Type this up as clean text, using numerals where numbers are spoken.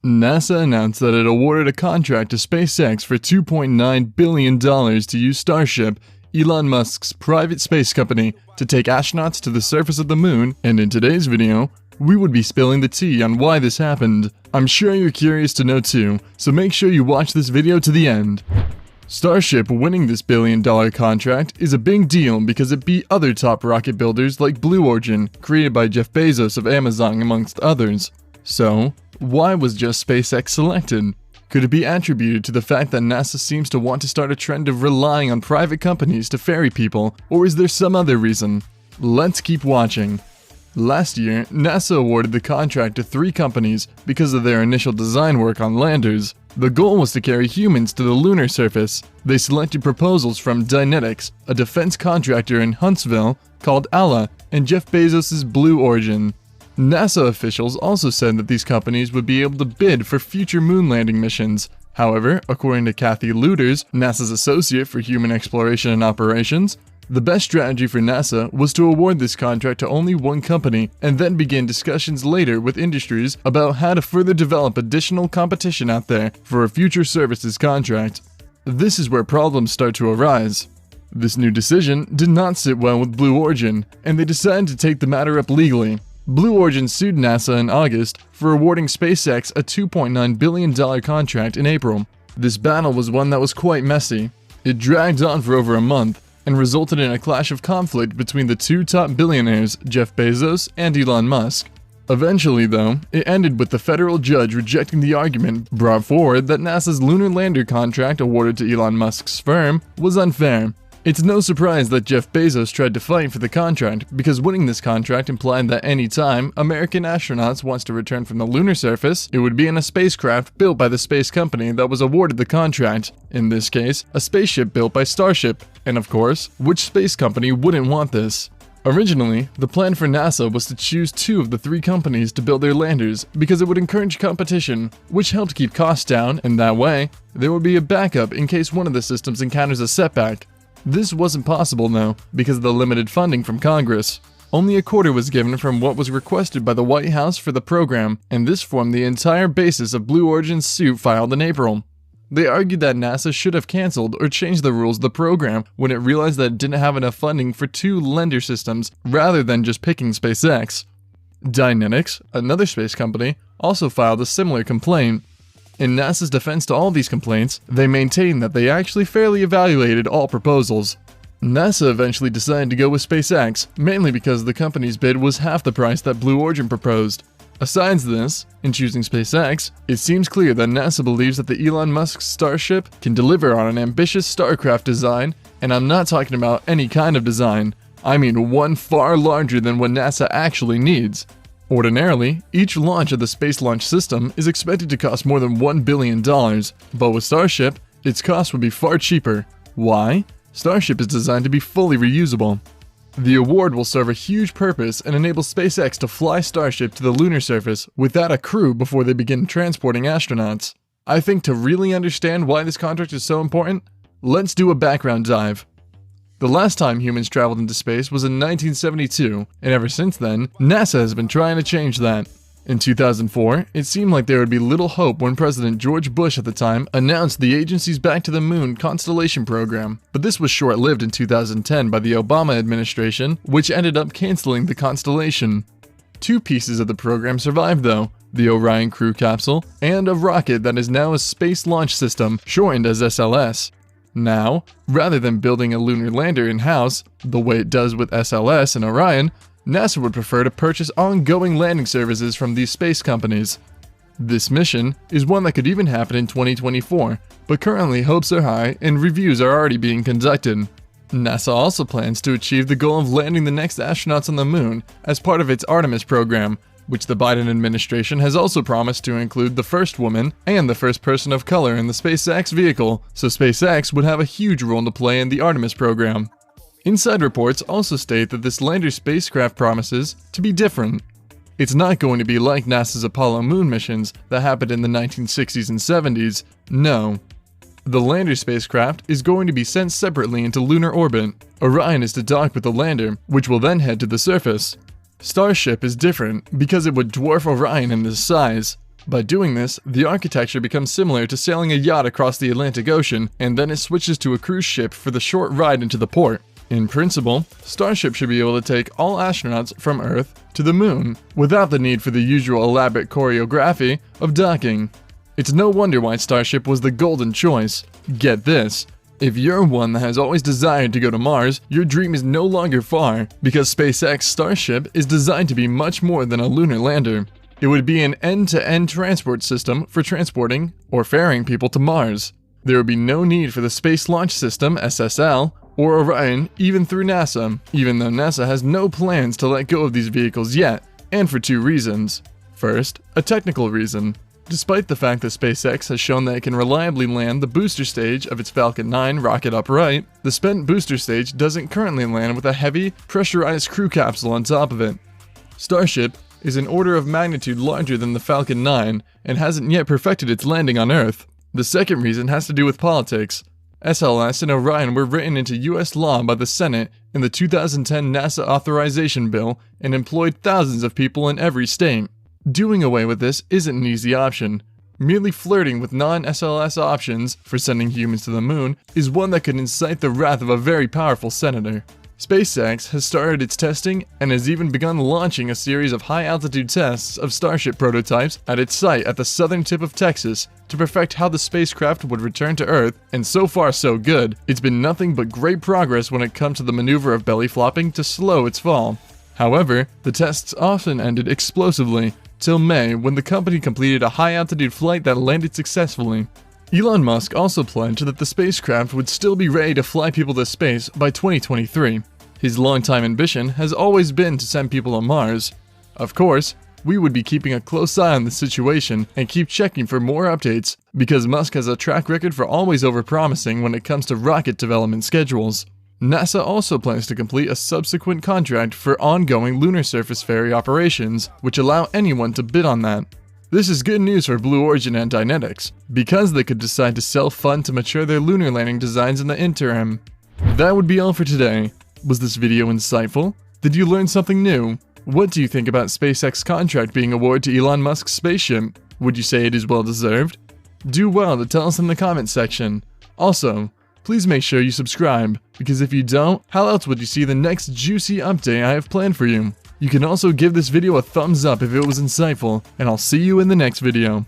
NASA announced that it awarded a contract to SpaceX for $2.9 billion to use Starship, Elon Musk's private space company, to take astronauts to the surface of the moon, and in today's video, we would be spilling the tea on why this happened. I'm sure you're curious to know too, so make sure you watch this video to the end. Starship winning this billion-dollar contract is a big deal because it beat other top rocket builders like Blue Origin, created by Jeff Bezos of Amazon amongst others. So, why was just SpaceX selected? Could it be attributed to the fact that NASA seems to want to start a trend of relying on private companies to ferry people, or is there some other reason? Let's keep watching. Last year, NASA awarded the contract to 3 companies because of their initial design work on landers. The goal was to carry humans to the lunar surface. They selected proposals from Dynetics, a defense contractor in Huntsville called Allah, and Jeff Bezos' Blue Origin. NASA officials also said that these companies would be able to bid for future moon landing missions. However, according to Kathy Lueders, NASA's associate for human exploration and operations, the best strategy for NASA was to award this contract to only one company and then begin discussions later with industries about how to further develop additional competition out there for a future services contract. This is where problems start to arise. This new decision did not sit well with Blue Origin, and they decided to take the matter up legally. Blue Origin sued NASA in August for awarding SpaceX a $2.9 billion contract in April. This battle was one that was quite messy. It dragged on for over a month and resulted in a clash of conflict between the two top billionaires, Jeff Bezos and Elon Musk. Eventually, though, it ended with the federal judge rejecting the argument brought forward that NASA's lunar lander contract awarded to Elon Musk's firm was unfair. It's no surprise that Jeff Bezos tried to fight for the contract, because winning this contract implied that any time American astronauts wants to return from the lunar surface, it would be in a spacecraft built by the space company that was awarded the contract. In this case, a spaceship built by Starship. And of course, which space company wouldn't want this? Originally, the plan for NASA was to choose 2 of the 3 companies to build their landers because it would encourage competition, which helped keep costs down, and that way, there would be a backup in case one of the systems encounters a setback. This wasn't possible though, because of the limited funding from Congress. Only a quarter was given from what was requested by the White House for the program, and this formed the entire basis of Blue Origin's suit filed in April. They argued that NASA should have canceled or changed the rules of the program when it realized that it didn't have enough funding for 2 lander systems rather than just picking SpaceX. Dynetics, another space company, also filed a similar complaint. In NASA's defense to all these complaints, they maintain that they actually fairly evaluated all proposals. NASA eventually decided to go with SpaceX, mainly because the company's bid was half the price that Blue Origin proposed. Aside this, in choosing SpaceX, it seems clear that NASA believes that the Elon Musk Starship can deliver on an ambitious starcraft design, and I'm not talking about any kind of design. I mean one far larger than what NASA actually needs. Ordinarily, each launch of the Space Launch System is expected to cost more than $1 billion, but with Starship, its cost would be far cheaper. Why? Starship is designed to be fully reusable. The award will serve a huge purpose and enable SpaceX to fly Starship to the lunar surface without a crew before they begin transporting astronauts. I think to really understand why this contract is so important, let's do a background dive. The last time humans traveled into space was in 1972, and ever since then, NASA has been trying to change that. In 2004, it seemed like there would be little hope when President George Bush at the time announced the agency's Back to the Moon Constellation program, but this was short-lived in 2010 by the Obama administration, which ended up canceling the Constellation. 2 pieces of the program survived though, the Orion crew capsule, and a rocket that is now a Space Launch System, shortened as SLS. Now, rather than building a lunar lander in-house, the way it does with SLS and Orion, NASA would prefer to purchase ongoing landing services from these space companies. This mission is one that could even happen in 2024, but currently hopes are high and reviews are already being conducted. NASA also plans to achieve the goal of landing the next astronauts on the moon as part of its Artemis program, which the Biden administration has also promised to include the first woman and the first person of color in the SpaceX vehicle, so SpaceX would have a huge role to play in the Artemis program. Inside reports also state that this lander spacecraft promises to be different. It's not going to be like NASA's Apollo moon missions that happened in the 1960s and 70s, no. The lander spacecraft is going to be sent separately into lunar orbit. Orion is to dock with the lander, which will then head to the surface. Starship is different because it would dwarf Orion in its size. By doing this, the architecture becomes similar to sailing a yacht across the Atlantic Ocean, and then it switches to a cruise ship for the short ride into the port. In principle, Starship should be able to take all astronauts from Earth to the Moon, without the need for the usual elaborate choreography of docking. It's no wonder why Starship was the golden choice. Get this. If you're one that has always desired to go to Mars, your dream is no longer far, because SpaceX Starship is designed to be much more than a lunar lander. It would be an end-to-end transport system for transporting or ferrying people to Mars. There would be no need for the Space Launch System SSL or Orion even through NASA, even though NASA has no plans to let go of these vehicles yet, and for two reasons. First, a technical reason. Despite the fact that SpaceX has shown that it can reliably land the booster stage of its Falcon 9 rocket upright, the spent booster stage doesn't currently land with a heavy, pressurized crew capsule on top of it. Starship is an order of magnitude larger than the Falcon 9 and hasn't yet perfected its landing on Earth. The second reason has to do with politics. SLS and Orion were written into US law by the Senate in the 2010 NASA authorization bill and employed thousands of people in every state. Doing away with this isn't an easy option. Merely flirting with non-SLS options for sending humans to the moon is one that could incite the wrath of a very powerful senator. SpaceX has started its testing and has even begun launching a series of high-altitude tests of Starship prototypes at its site at the southern tip of Texas to perfect how the spacecraft would return to Earth, and so far so good. It's been nothing but great progress when it comes to the maneuver of belly flopping to slow its fall. However, the tests often ended explosively, till May when the company completed a high-altitude flight that landed successfully. Elon Musk also pledged that the spacecraft would still be ready to fly people to space by 2023. His longtime ambition has always been to send people to Mars. Of course, we would be keeping a close eye on the situation and keep checking for more updates, because Musk has a track record for always overpromising when it comes to rocket development schedules. NASA also plans to complete a subsequent contract for ongoing lunar surface ferry operations, which allow anyone to bid on that. This is good news for Blue Origin and Dynetics, because they could decide to self-fund to mature their lunar landing designs in the interim. That would be all for today. Was this video insightful? Did you learn something new? What do you think about SpaceX contract being awarded to Elon Musk's spaceship? Would you say it is well deserved? Do well to tell us in the comments section. Also, please make sure you subscribe, because if you don't, how else would you see the next juicy update I have planned for you? You can also give this video a thumbs up if it was insightful, and I'll see you in the next video.